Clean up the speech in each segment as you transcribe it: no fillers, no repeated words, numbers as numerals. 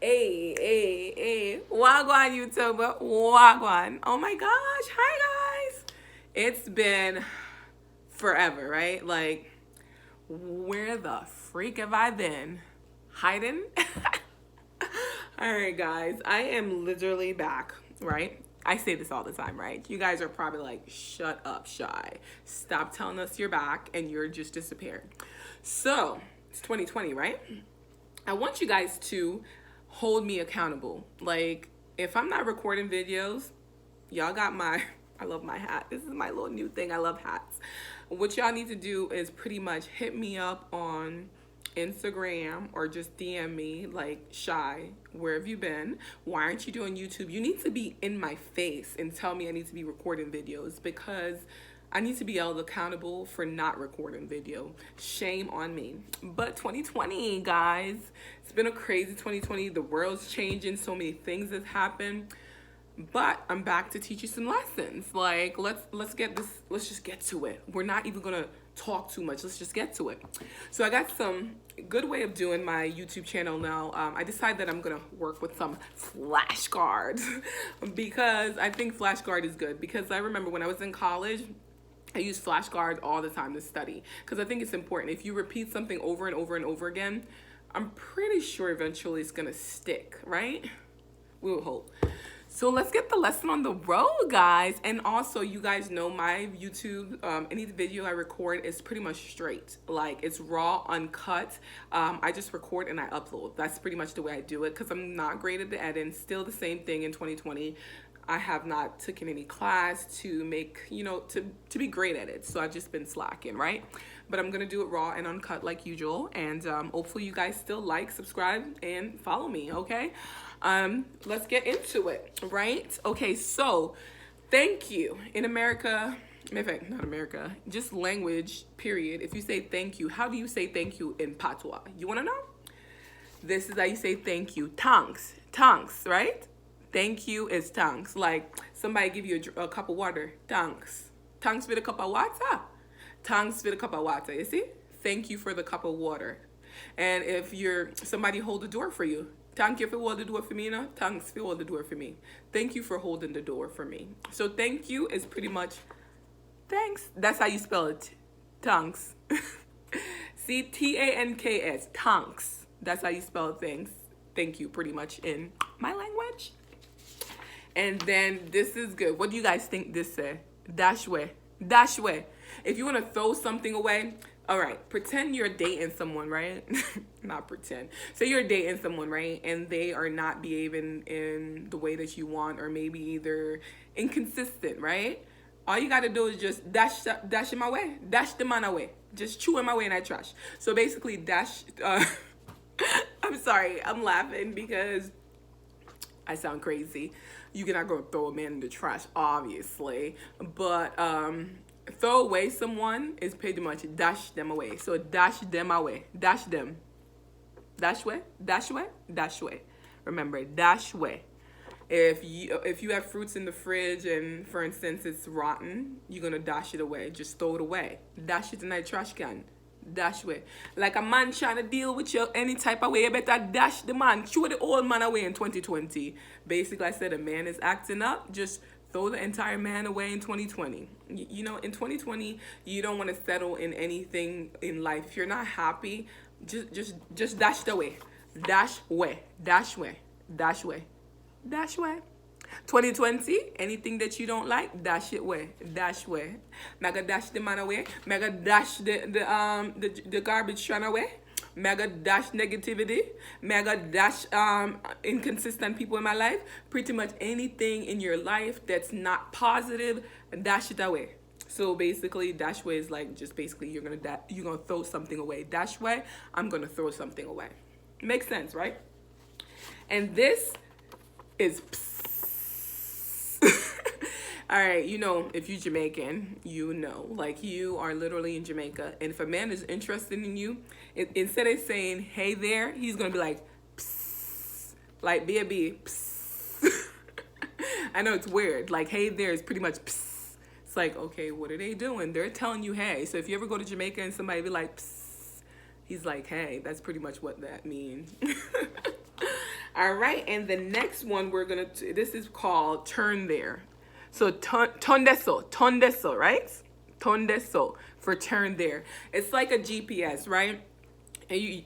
Hey. Wagwan, YouTuber. Wagwan. Oh my gosh. Hi, guys. It's been forever, right? Like, where the freak have I been? Hiding? All right, guys. I am literally back, right? I say this all the time, right? You guys are probably like, shut up, Shy. Stop telling us you're back and you're just disappeared. So, it's 2020, right? I want you guys to hold me accountable. Like, if I'm not recording videos, y'all got my, I love my hat. This is my little new thing. I love hats. What y'all need to do is pretty much hit me up on Instagram or just DM me like, Shy, where have you been? Why aren't you doing YouTube? You need to be in my face and tell me I need to be recording videos because I need to be held accountable for not recording video. Shame on me. But 2020, guys, it's been a crazy 2020. The world's changing. So many things have happened. But I'm back to teach you some lessons. Like, let's get this. Let's just get to it. We're not even gonna talk too much. Let's just get to it. So I got some good way of doing my YouTube channel now. I decided that I'm gonna work with some flashcards because I think flashcard is good. Because I remember when I was in college, I use flashcards all the time to study because I think it's important. If you repeat something over and over and over again, I'm pretty sure eventually it's gonna stick, right? We will hope. So let's get the lesson on the road, guys. And also, you guys know my YouTube, any video I record is pretty much straight. Like, it's raw, uncut. I just record and I upload. That's pretty much the way I do it because I'm not great at the editing. Still the same thing in 2020. I have not taken any class to make, to be great at it. So I've just been slacking, right? But I'm going to do it raw and uncut like usual. And hopefully you guys still like, subscribe, and follow me, okay? Let's get into it, right? Okay, so thank you. In America, in fact, not America, just language, period. If you say thank you, how do you say thank you in Patois? You want to know? This is how you say thank you. Thanks, right? Thank you is thanks. Like somebody give you a cup of water. Thanks. Thanks for the cup of water. Thanks for the cup of water. You see? Thank you for the cup of water. And if somebody hold the door for you. Thank you for holding the door for me, no? Thanks for holding the door for me. Thank you for holding the door for me. So thank you is pretty much thanks. That's how you spell it. Thanks. See, Tanks. Thanks. That's how you spell things. Thank you pretty much in my language. And then this is good. What do you guys think this say? Dash way. If you want to throw something away, all right, pretend you're dating someone, right? Not pretend. Say you're dating someone, right? And they are not behaving in the way that you want, or maybe they're inconsistent, right? All you got to do is just dash him away. Dash the man away. Just chew him away in that trash. So basically dash... I'm sorry. I'm laughing because I sound crazy. You cannot go throw a man in the trash, obviously. But throw away someone is pretty much dash them away. So dash them away. Dash them. Dash way. Remember, dash way. If you have fruits in the fridge and, for instance, it's rotten, you're going to dash it away. Just throw it away. Dash it in that trash can. Dash way. Like a man trying to deal with you any type of way, you better dash the man. Throw the old man away in 2020. Basically, I said a man is acting up, just throw the entire man away in 2020. In 2020, you don't want to settle in anything in life. If you're not happy, just dash the way. Dash way. 2020, anything that you don't like, dash it way. Mega dash the man away. Mega dash the garbage can away. Mega dash negativity. Mega dash inconsistent people in my life. Pretty much anything in your life that's not positive, dash it away. So basically, dash way is like just basically you're gonna throw something away. Dash way, I'm gonna throw something away. Makes sense, right? And this is all right, if you're Jamaican, like you are literally in Jamaica. And if a man is interested in you, instead of saying, hey there, he's going to be like, psst, like, baby, psst. I know it's weird. Like, hey there is pretty much psst. It's like, okay, what are they doing? They're telling you, hey. So if you ever go to Jamaica and somebody be like, psst, he's like, hey, that's pretty much what that means. All right, and the next one this is called turn there. So tondeso, right? Tondeso for turn there. It's like a GPS, right? And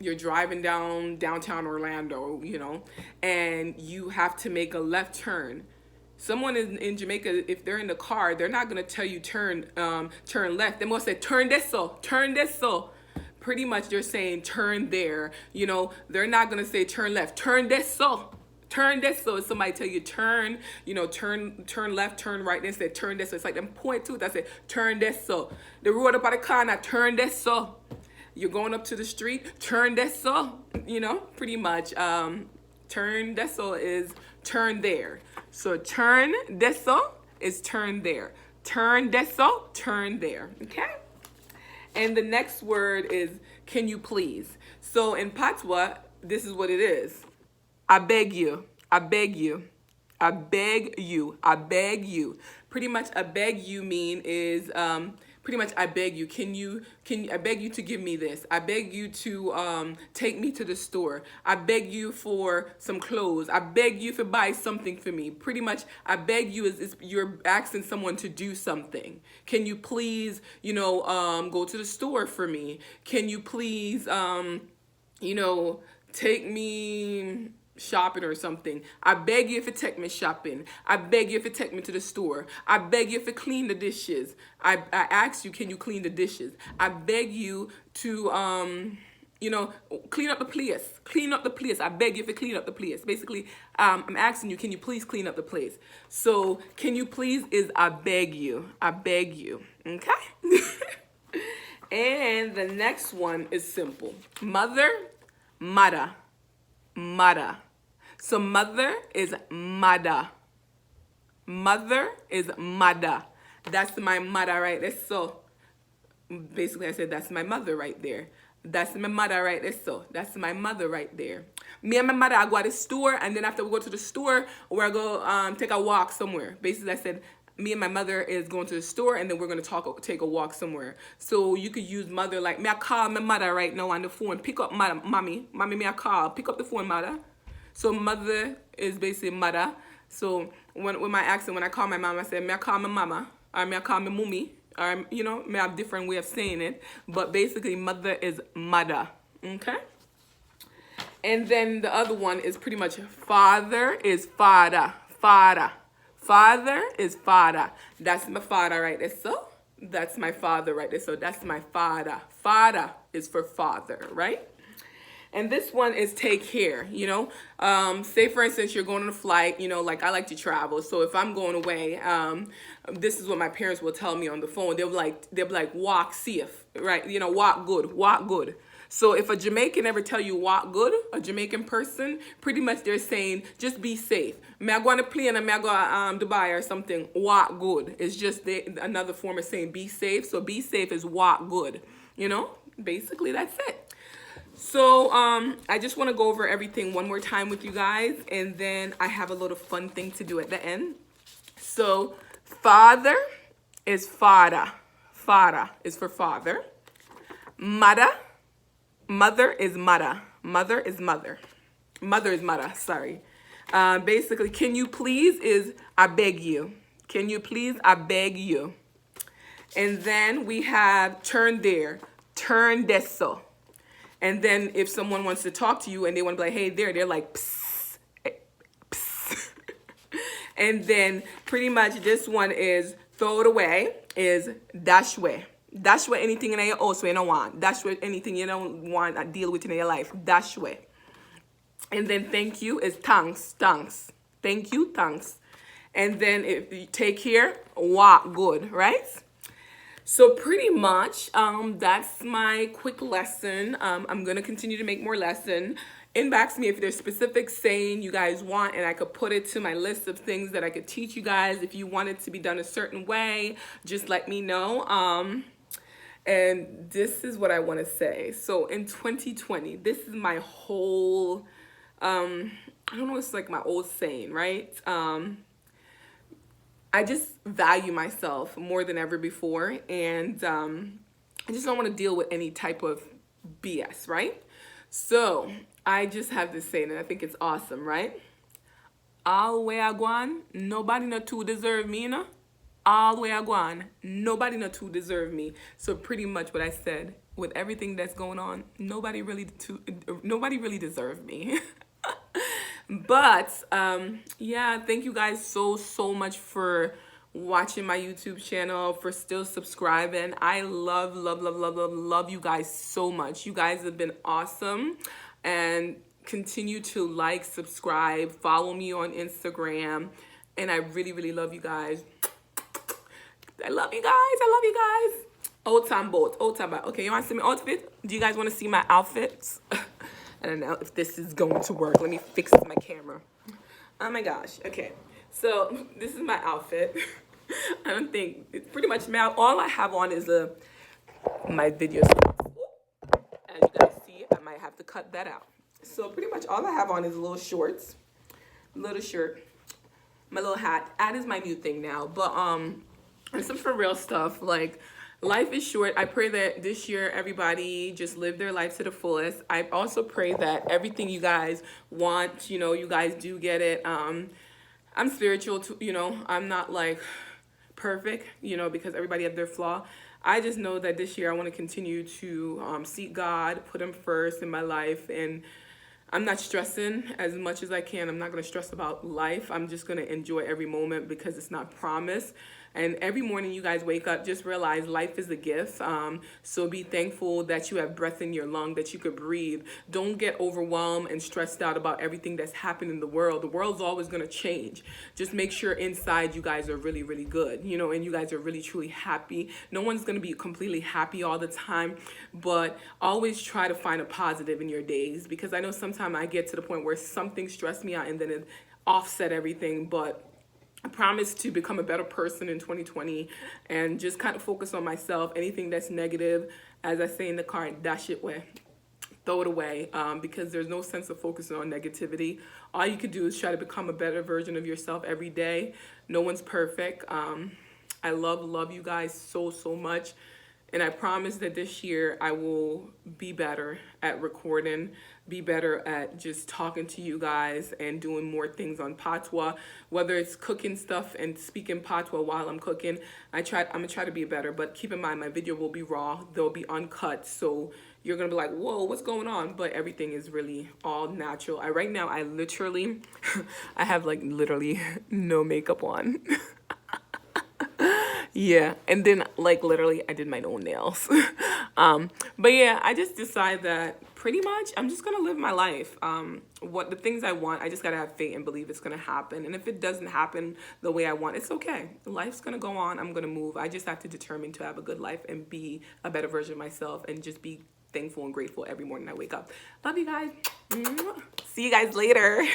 you're driving down downtown Orlando, and you have to make a left turn. Someone in Jamaica, if they're in the car, they're not gonna tell you turn left. They must say turn deso, turn deso. Pretty much they're saying turn there. They're not gonna say turn left, turn deso. Turn this. So if somebody tell you turn, turn left, turn right, then say turn this. So it's like them point to it. That's it. Turn this. So the road up by the corner, turn this. So you're going up to the street, turn this. So pretty much. Turn this. So is turn there. So turn this. So is turn there. Turn this. So turn there. Okay. And the next word is can you please. So in Patois, this is what it is. I beg you, I beg you, I beg you, I beg you. Pretty much I beg you is pretty much I beg you. I beg you to give me this. I beg you to take me to the store. I beg you for some clothes. I beg you to buy something for me. Pretty much I beg you is you're asking someone to do something. Can you please, go to the store for me? Can you please take me shopping or something? I beg you if you take me shopping. I beg you if you take me to the store. I beg you if you clean the dishes. I ask you, can you clean the dishes? I beg you to clean up the place. Clean up the place. I beg you if you clean up the place. Basically, I'm asking you, can you please clean up the place? So can you please is I beg you. I beg you. Okay? And the next one is simple. Mother, mada, mada. So mother is mada. Mother is mada. That's my mother right there. So basically I said that's my mother right there. That's my mother right there. So that's my mother right there. Me and my mother, I go to the store, and then after we go to the store, we're go take a walk somewhere. Basically I said me and my mother is going to the store, and then we're going to take a walk somewhere. So you could use mother like, me I call my mother right now on the phone. Pick up mommy, me I call. Pick up the phone, mother. So mother is basically mother. So when my accent, when I call my mom, I say, me I call my mama, or me I call my mummy, or me have different way of saying it. But basically mother is mother. Okay? And then the other one is pretty much father is father. Father. Father is father. That's my father right there. So that's my father right there. So that's my father. Father is for father, right? And this one is take care, Say, for instance, you're going on a flight, like I like to travel. So if I'm going away, this is what my parents will tell me on the phone. They'll be like, walk safe, right? Walk good, walk good. So if a Jamaican ever tell you walk good, a Jamaican person, pretty much they're saying, just be safe. May I go on a plane and may I go to Dubai or something, walk good. It's just another form of saying be safe. So be safe is walk good, Basically, that's it. So I just want to go over everything one more time with you guys, and then I have a little fun thing to do at the end. So father is father. Father is for father. Mother is mother. Mother is mother. Mother is mother, sorry. Basically, can you please is I beg you. Can you please, I beg you. And then we have turn there. Turn deso. And then if someone wants to talk to you and they want to be like, hey there, they're like, psst, psst. And then pretty much this one is throw it away, is dash way. Dash way anything in your house you don't want. Dash way anything you don't want to deal with in your life. Dash way. And then thank you is thanks, thanks. Thank you, thanks. And then if you take care, walk good, right? So pretty much, that's my quick lesson. I'm going to continue to make more lessons. Inbox me if there's specific saying you guys want, and I could put it to my list of things that I could teach you guys. If you want it to be done a certain way, just let me know. And this is what I want to say. So in 2020, this is my whole, I don't know, it's like my old saying, right? I just value myself more than ever before, and I just don't want to deal with any type of BS, right? So I just have this saying, and I think it's awesome, right? All way I go on, nobody not too deserve me, you know? All way I go on, nobody not too deserve me. So pretty much what I said, with everything that's going on, nobody really deserve me. But yeah, thank you guys so much for watching my YouTube channel, for still subscribing. I love you guys so much. You guys have been awesome, and continue to like, subscribe, follow me on Instagram, and I really love you guys. I love you guys. I love you guys. Old time boat. Old time boat. Okay, you want to see my outfit? Do you guys want to see my outfits? I don't know if this is going to work. Let me fix my camera. Oh my gosh. Okay. So this is my outfit. I don't think it's pretty much now. All I have on is my video. As you guys see, I might have to cut that out. So pretty much all I have on is little shorts, little shirt, my little hat. Hat is my new thing now. But and some for real stuff, like, life is short. I pray that this year everybody just live their life to the fullest. I also pray that everything you guys want, you guys do get it. I'm spiritual too, I'm not like perfect, because everybody have their flaw. I just know that this year I want to continue to seek God, put him first in my life, and I'm not stressing as much as I can. I'm not going to stress about life. I'm just going to enjoy every moment because it's not promised. And every morning you guys wake up, just realize life is a gift. So be thankful that you have breath in your lung, that you could breathe. Don't get overwhelmed and stressed out about everything that's happening in the world. The world's always going to change. Just make sure inside you guys are really good, and you guys are really truly happy. No one's going to be completely happy all the time, but always try to find a positive in your days, because I know sometimes I get to the point where something stressed me out and then it offset everything. But I promise to become a better person in 2020 and just kind of focus on myself. Anything that's negative, as I say in the car, dash it away. Throw it away, because there's no sense of focusing on negativity. All you could do is try to become a better version of yourself every day. No one's perfect. I love you guys so much. And I promise that this year I will be better at recording, be better at just talking to you guys and doing more things on Patois, whether it's cooking stuff and speaking Patois while I'm cooking. I'm gonna try to be better, but keep in mind my video will be raw, they'll be uncut, so you're gonna be like, whoa, what's going on? But everything is really all natural. Right now I literally, I have like literally no makeup on. Yeah, and then like literally I did my own nails. But yeah, I just decided that pretty much I'm just gonna live my life. What the things I want, I just gotta have faith and believe it's gonna happen. And if it doesn't happen the way I want, it's okay. Life's gonna go on. I'm gonna move. I just have to determine to have a good life and be a better version of myself and just be thankful and grateful every morning I wake up. Love you guys. See you guys later.